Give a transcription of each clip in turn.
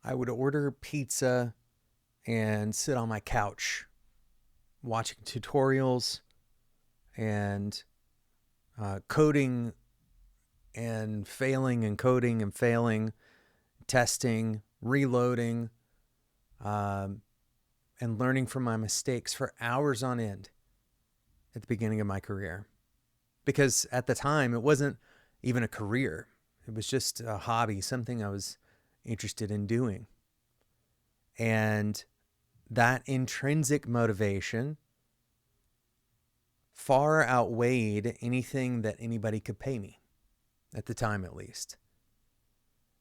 I would order pizza and sit on my couch watching tutorials and coding and failing and coding and failing, testing, reloading, um, and learning from my mistakes for hours on end at the beginning of my career. Because at the time, it wasn't even a career, it was just a hobby, something I was interested in doing. And that intrinsic motivation far outweighed anything that anybody could pay me, at the time at least.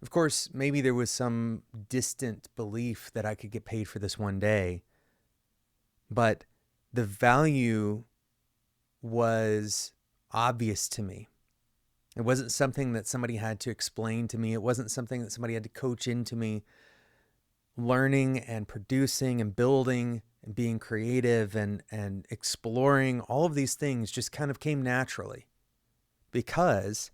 Of course, maybe there was some distant belief that I could get paid for this one day, but the value was obvious to me. It wasn't something that somebody had to explain to me. It wasn't something that somebody had to coach into me. Learning and producing and building and being creative and exploring, all of these things just kind of came naturally because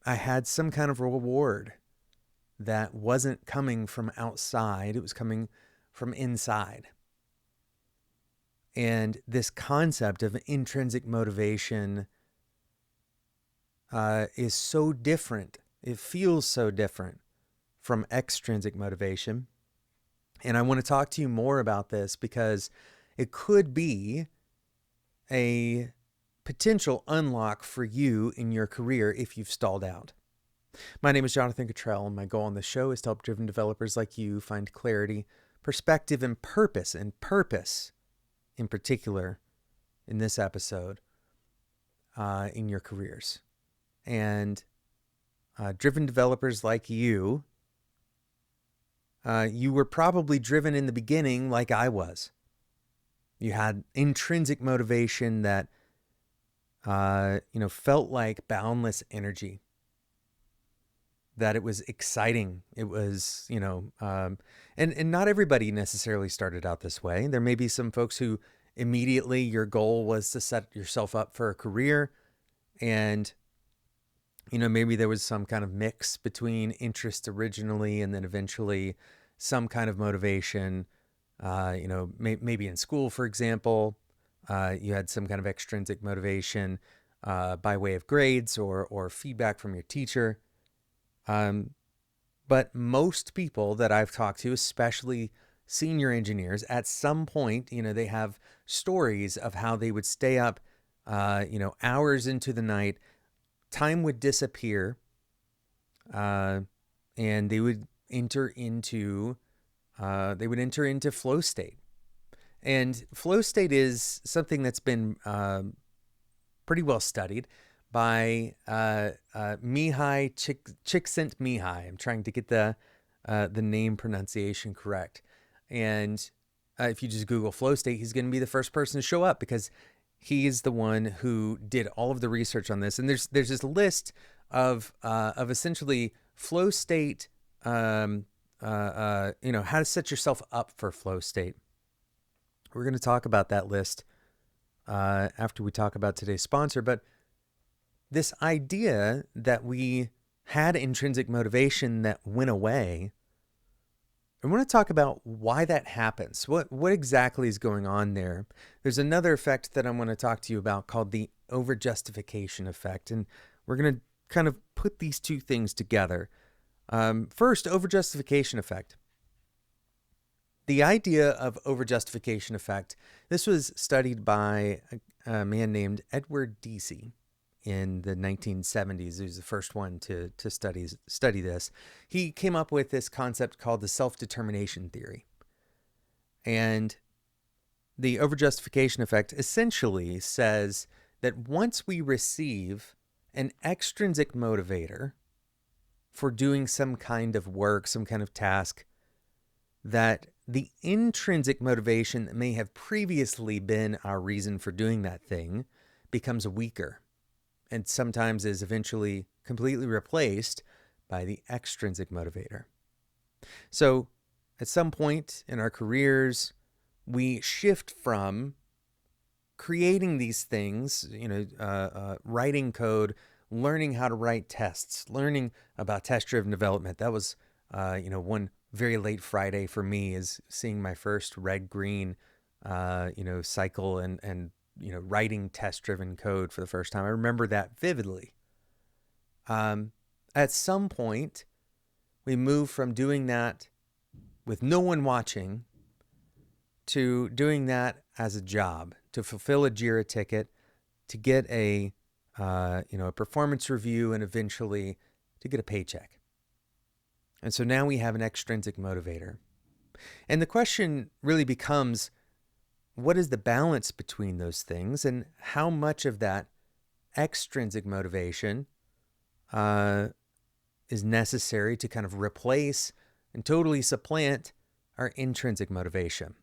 I had some kind of reward that wasn't coming from outside. It was coming from inside. And this concept of intrinsic motivation is so different. It feels so different from extrinsic motivation. And I want to talk to you more about this because it could be a potential unlock for you in your career if you've stalled out. My name is Jonathan Cottrell, and my goal on the show is to help driven developers like you find clarity, perspective, and purpose in particular in this episode in your careers. And driven developers like you were probably driven in the beginning like I was. You had intrinsic motivation that felt like boundless energy, that it was exciting. It was, and not everybody necessarily started out this way. There may be some folks who immediately your goal was to set yourself up for a career, and maybe there was some kind of mix between interest originally and then eventually some kind of motivation. Maybe in school, for example, you had some kind of extrinsic motivation by way of grades or feedback from your teacher. But most people that I've talked to, especially senior engineers, at some point, they have stories of how they would stay up, hours into the night. Time would disappear, and they would enter into flow state. And flow state is something that's been pretty well studied by Mihai Csikszentmihalyi. I'm trying to get the name pronunciation correct. And if you just Google flow state, he's going to be the first person to show up because he is the one who did all of the research on this. And there's this list of essentially flow state, how to set yourself up for flow state. We're going to talk about that list after we talk about today's sponsor. But this idea that we had intrinsic motivation that went away, I want to talk about why that happens. What exactly is going on there? There's another effect that I want to talk to you about called the overjustification effect. And we're going to kind of put these two things together. First, overjustification effect. The idea of overjustification effect, this was studied by a man named Edward Deci in the 1970s. He was the first one to study this. He came up with this concept called the self-determination theory. And the overjustification effect essentially says that once we receive an extrinsic motivator for doing some kind of work, some kind of task, that the intrinsic motivation that may have previously been our reason for doing that thing becomes weaker and sometimes is eventually completely replaced by the extrinsic motivator. So at some point in our careers, we shift from creating these things, writing code, learning how to write tests, learning about test-driven development. That was One very late Friday for me is seeing my first red-green, cycle and writing test-driven code for the first time. I remember that vividly. At some point, we move from doing that with no one watching to doing that as a job, to fulfill a JIRA ticket, to get a performance review, and eventually to get a paycheck. And so now we have an extrinsic motivator. And the question really becomes, what is the balance between those things, and how much of that extrinsic motivation is necessary to kind of replace and totally supplant our intrinsic motivation?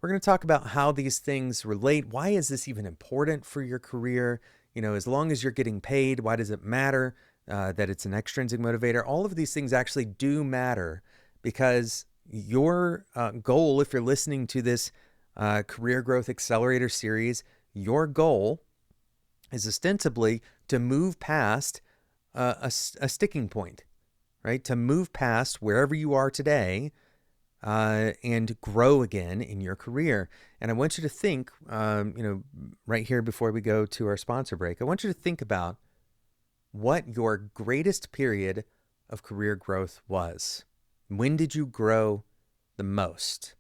We're going to talk about how these things relate. Why is this even important for your career? As long as you're getting paid, why does it matter that it's an extrinsic motivator? All of these things actually do matter, because your goal, if you're listening to this Career Growth Accelerator series, your goal is ostensibly to move past a sticking point, right? To move past wherever you are today and grow again in your career. And I want you to think, right here before we go to our sponsor break, I want you to think about what your greatest period of career growth was. When did you grow the most?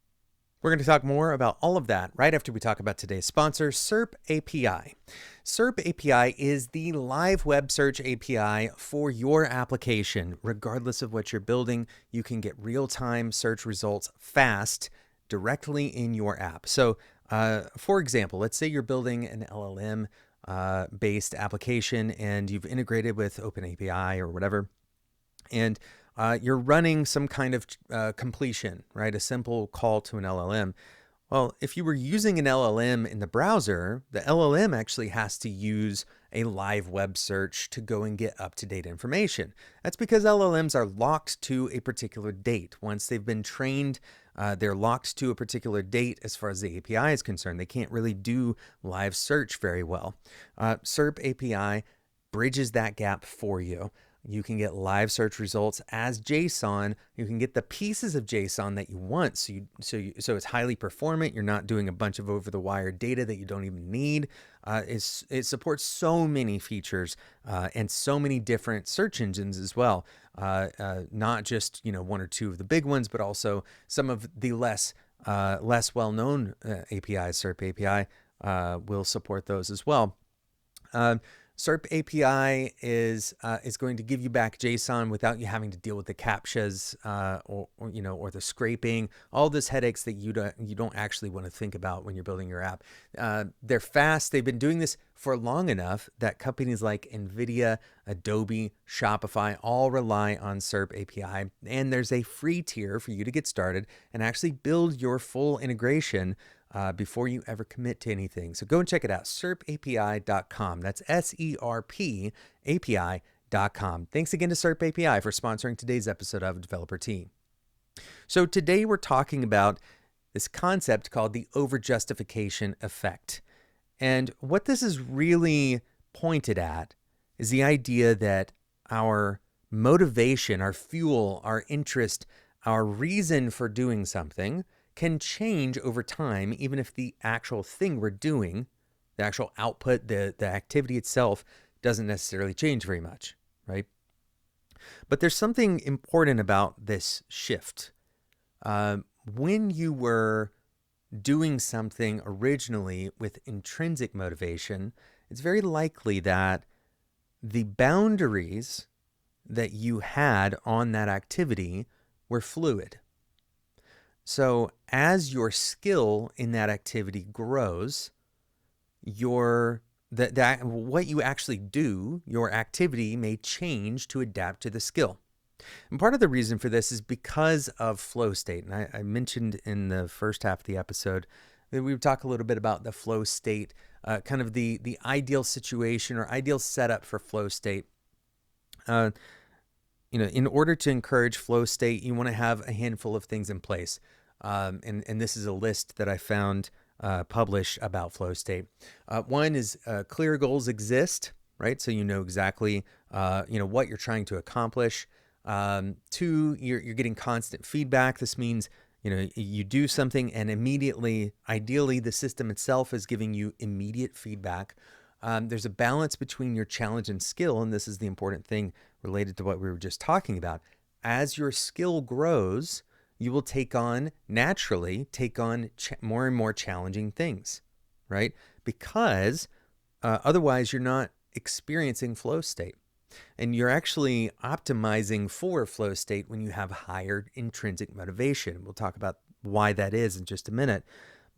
We're going to talk more about all of that right after we talk about today's sponsor, SERP API. SERP API is the live web search API for your application. Regardless of what you're building, you can get real-time search results fast directly in your app. So, for example, let's say you're building an LLM based application and you've integrated with OpenAPI or whatever, and you're running some kind of completion, right? A simple call to an LLM. Well, if you were using an LLM in the browser, the LLM actually has to use a live web search to go and get up-to-date information. That's because LLMs are locked to a particular date. Once they've been trained, they're locked to a particular date as far as the API is concerned. They can't really do live search very well. SERP API bridges that gap for you. You can get live search results as JSON. You can get the pieces of JSON that you want. So it's highly performant. You're not doing a bunch of over-the-wire data that you don't even need. It supports so many features and so many different search engines as well. Not just one or two of the big ones, but also some of the less well-known APIs. SERP API will support those as well. SERP API is going to give you back JSON without you having to deal with the CAPTCHAs or the scraping, all those headaches that you don't actually want to think about when you're building your app. They're fast. They've been doing this for long enough that companies like NVIDIA, Adobe, Shopify all rely on SERP API. And there's a free tier for you to get started and actually build your full integration before you ever commit to anything. So go and check it out, serpapi.com. That's SERP API.com. Thanks again to SERP API for sponsoring today's episode of Developer Tea. So today we're talking about this concept called the Overjustification Effect. And what this is really pointed at is the idea that our motivation, our fuel, our interest, our reason for doing something can change over time, even if the actual thing we're doing, the actual output, the activity itself, doesn't necessarily change very much, right? But there's something important about this shift. When you were doing something originally with intrinsic motivation, it's very likely that the boundaries that you had on that activity were fluid. So as your skill in that activity grows, what you actually do, your activity may change to adapt to the skill. And part of the reason for this is because of flow state. And I mentioned in the first half of the episode that we would talk a little bit about the flow state, kind of the ideal situation or ideal setup for flow state. In order to encourage flow state, you want to have a handful of things in place. And this is a list that I found published about flow state. One is clear goals exist, right? So you know exactly what you're trying to accomplish. Two, you're getting constant feedback. This means, you do something and immediately, ideally, the system itself is giving you immediate feedback. There's a balance between your challenge and skill, and this is the important thing related to what we were just talking about. As your skill grows, you will naturally take on more and more challenging things, right? Because otherwise you're not experiencing flow state. And you're actually optimizing for flow state when you have higher intrinsic motivation. We'll talk about why that is in just a minute.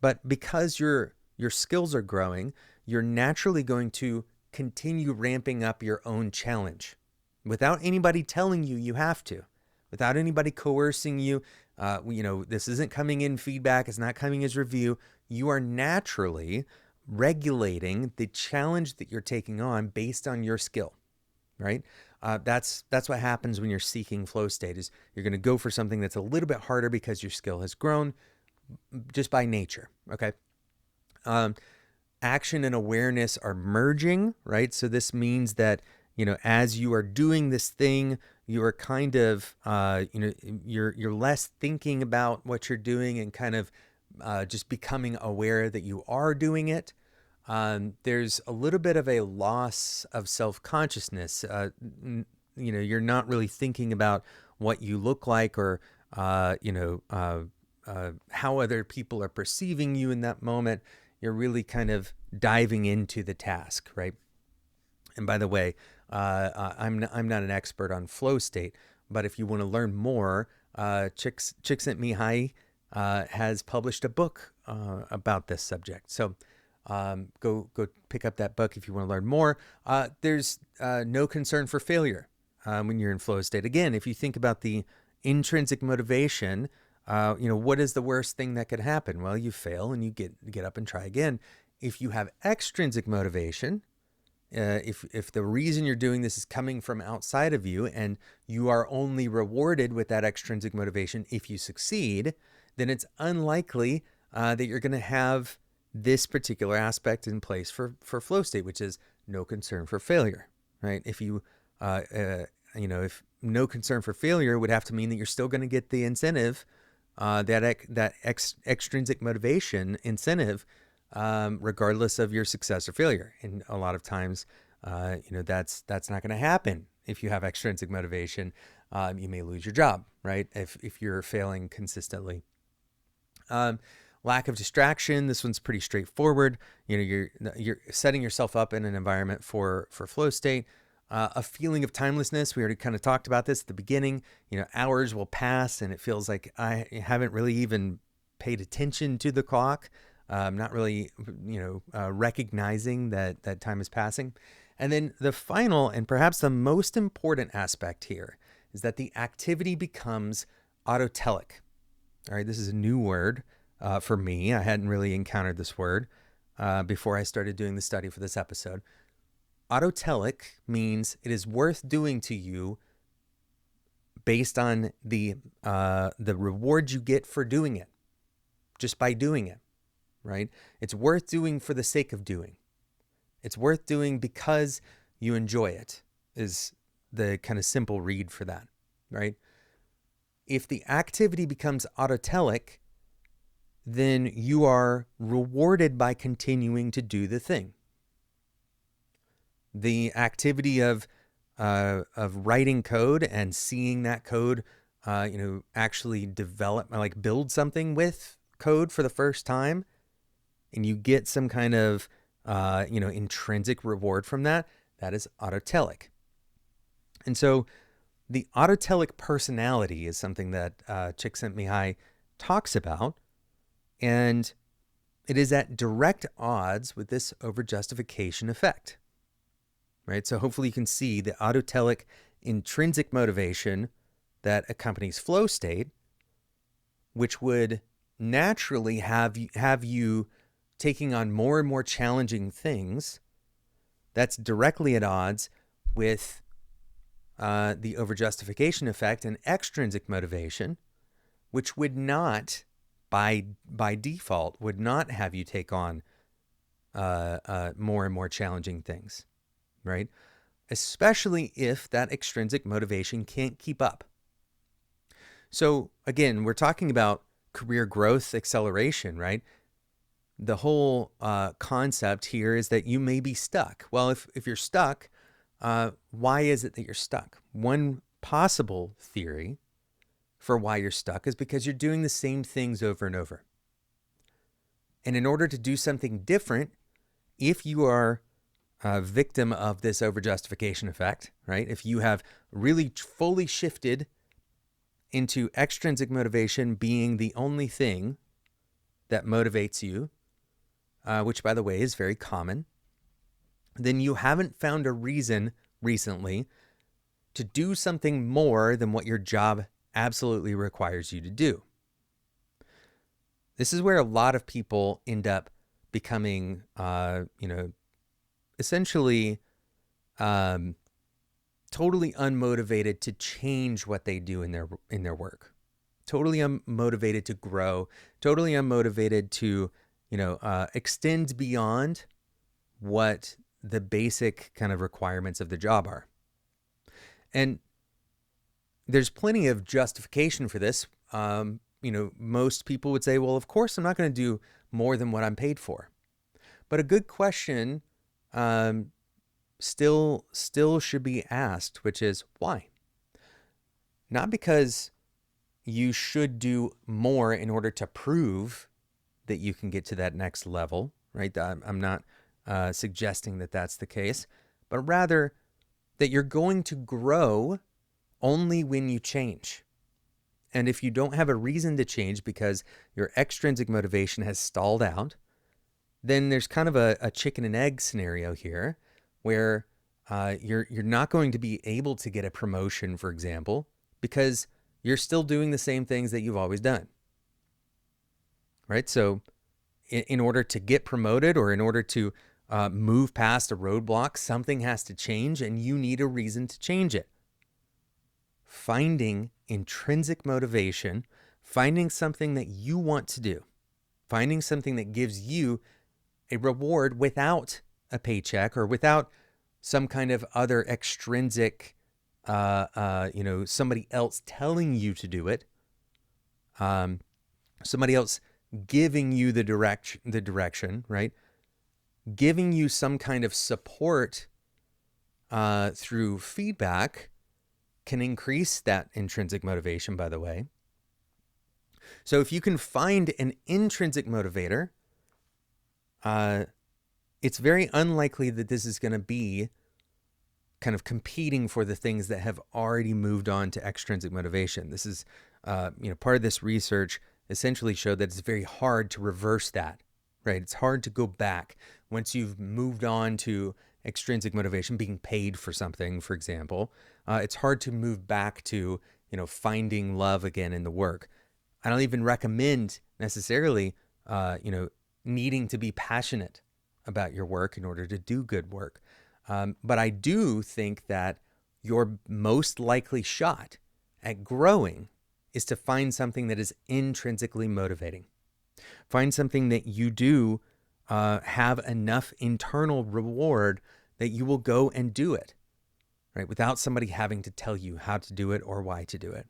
But because your skills are growing, you're naturally going to continue ramping up your own challenge without anybody telling you you have to, without anybody coercing you. This isn't coming in feedback. It's not coming as review. You are naturally regulating the challenge that you're taking on based on your skill. Right? That's what happens when you're seeking flow state. Is you're going to go for something that's a little bit harder because your skill has grown just by nature. Okay. Action and awareness are merging, right? So this means that, as you are doing this thing, you are kind of, you're less thinking about what you're doing and kind of just becoming aware that you are doing it. There's a little bit of a loss of self-consciousness. You're not really thinking about what you look like or, how other people are perceiving you in that moment. You're really kind of diving into the task, right? And by the way, I'm not an expert on flow state, but if you want to learn more, Csikszentmihalyi has published a book about this subject. So go pick up that book if you want to learn more. There's no concern for failure when you're in flow state. Again, if you think about the intrinsic motivation, what is the worst thing that could happen? Well, you fail and you get up and try again. If you have extrinsic motivation, if the reason you're doing this is coming from outside of you and you are only rewarded with that extrinsic motivation if you succeed, then it's unlikely that you're going to have this particular aspect in place for flow state, which is no concern for failure, right? If no concern for failure would have to mean that you're still going to get the incentive, that extrinsic motivation incentive, regardless of your success or failure. And a lot of times, that's not going to happen. If you have extrinsic motivation, you may lose your job, right? If you're failing consistently. Lack of distraction. This one's pretty straightforward. You're setting yourself up in an environment for flow state. A feeling of timelessness. We already kind of talked about this at the beginning. Hours will pass and it feels like I haven't really even paid attention to the clock. Not really, recognizing that time is passing. And then the final and perhaps the most important aspect here is that the activity becomes autotelic. All right, this is a new word for me. I hadn't really encountered this word before I started doing the study for this episode. Autotelic means it is worth doing to you based on the reward you get for doing it, just by doing it, right? It's worth doing for the sake of doing. It's worth doing because you enjoy it, is the kind of simple read for that, right? If the activity becomes autotelic, then you are rewarded by continuing to do the thing. The activity of writing code and seeing that code, actually develop, like build something with code for the first time, and you get some kind of, intrinsic reward from that, that is autotelic. And so the autotelic personality is something that Csikszentmihalyi talks about, and it is at direct odds with this overjustification effect. Right? So hopefully you can see the autotelic intrinsic motivation that accompanies flow state, which would naturally have you taking on more and more challenging things. That's directly at odds with the overjustification effect and extrinsic motivation, which would not, by default, would not have you take on more and more challenging things. Right? especially if that extrinsic motivation can't keep up. So again, we're talking about career growth acceleration, right? The whole concept here is that you may be stuck. Well, if you're stuck, why is it that you're stuck? One possible theory for why you're stuck is because you're doing the same things over and over. And in order to do something different, if you are a victim of this overjustification effect, right? If you have really fully shifted into extrinsic motivation being the only thing that motivates you, which by the way is very common, then you haven't found a reason recently to do something more than what your job absolutely requires you to do. This is where a lot of people end up becoming, essentially totally unmotivated to change what they do in their work. Totally unmotivated to grow. Totally unmotivated to, extend beyond what the basic kind of requirements of the job are. And there's plenty of justification for this. Most people would say, well, of course, I'm not going to do more than what I'm paid for. But a good question still should be asked, which is why? Not because you should do more in order to prove that you can get to that next level, right? I'm not suggesting that that's the case, but rather that you're going to grow only when you change. And if you don't have a reason to change because your extrinsic motivation has stalled out, then there's kind of a chicken and egg scenario here where you're not going to be able to get a promotion, for example, because you're still doing the same things that you've always done, right? So in order to get promoted or in order to move past a roadblock, something has to change and you need a reason to change it. Finding intrinsic motivation, finding something that you want to do, finding something that gives you a reward without a paycheck or without some kind of other extrinsic, somebody else telling you to do it, somebody else giving you the direction, right? Giving you some kind of support through feedback can increase that intrinsic motivation, by the way. So if you can find an intrinsic motivator, it's very unlikely that this is going to be kind of competing for the things that have already moved on to extrinsic motivation. This is, part of this research essentially showed that it's very hard to reverse that, right? It's hard to go back once you've moved on to extrinsic motivation, being paid for something, for example. It's hard to move back to, finding love again in the work. I don't even recommend necessarily, needing to be passionate about your work in order to do good work. But I do think that your most likely shot at growing is to find something that is intrinsically motivating. Find something that you do have enough internal reward that you will go and do it, right? Without somebody having to tell you how to do it or why to do it.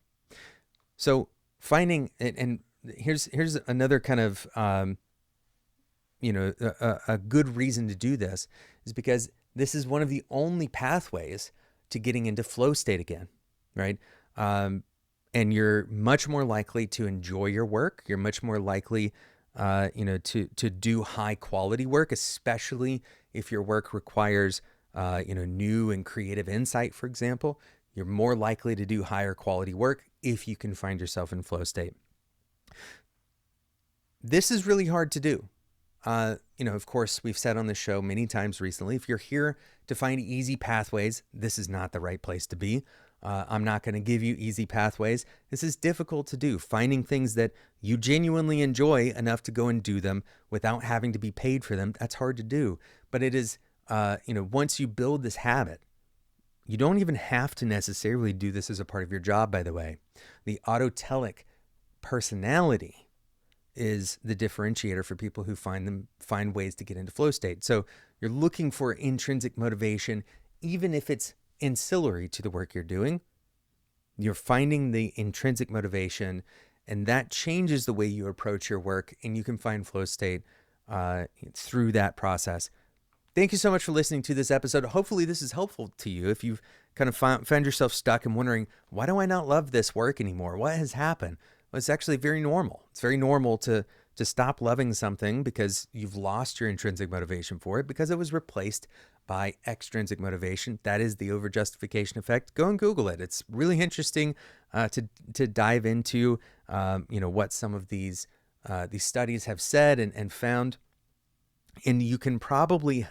So finding, and here's another kind of, a good reason to do this is because this is one of the only pathways to getting into flow state again, right? And you're much more likely to enjoy your work. You're much more likely, to do high quality work, especially if your work requires, new and creative insight, for example. You're more likely to do higher quality work if you can find yourself in flow state. This is really hard to do. Of course, we've said on the show many times recently, if you're here to find easy pathways, this is not the right place to be. I'm not going to give you easy pathways. This is difficult to do. Finding things that you genuinely enjoy enough to go and do them without having to be paid for them, that's hard to do. But it is, once you build this habit, you don't even have to necessarily do this as a part of your job, by the way. The autotelic personality is the differentiator for people who find ways to get into flow state. So you're looking for intrinsic motivation even if it's ancillary to the work you're doing, you're finding the intrinsic motivation, and that changes the way you approach your work, and you can find flow state through that process. Thank you so much for listening to this episode. Hopefully this is helpful to you if you've kind of found yourself stuck and wondering, why do I not love this work anymore? What has happened? Well, it's actually very normal. It's very normal to stop loving something because you've lost your intrinsic motivation for it, because it was replaced by extrinsic motivation. That is the overjustification effect. Go and Google it. It's really interesting to dive into what some of these studies have said and found. And you can probably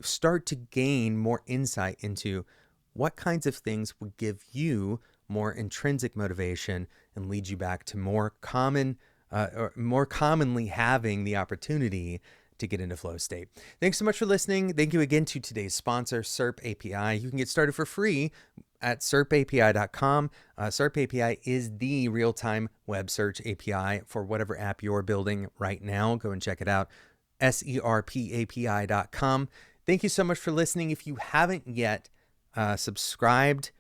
start to gain more insight into what kinds of things would give you more intrinsic motivation and lead you back to more commonly having the opportunity to get into flow state. Thanks so much for listening. Thank you again to today's sponsor, SERP API. You can get started for free at serpapi.com. SERP API is the real-time web search API for whatever app you're building right now. Go and check it out. serpapi.com. Thank you so much for listening. If you haven't yet subscribed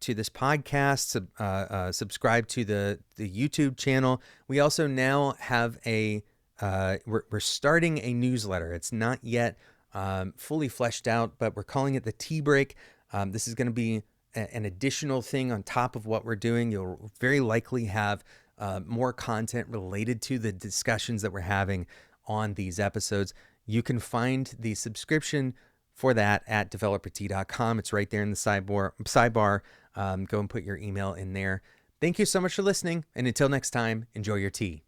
to this podcast, subscribe to the YouTube channel. We also now have we're starting a newsletter. It's not yet fully fleshed out, but we're calling it the Tea Break. This is going to be an additional thing on top of what we're doing. You'll very likely have more content related to the discussions that we're having on these episodes. You can find the subscription for that at developertea.com. It's right there in the sidebar. Go and put your email in there. Thank you so much for listening. And until next time, enjoy your tea.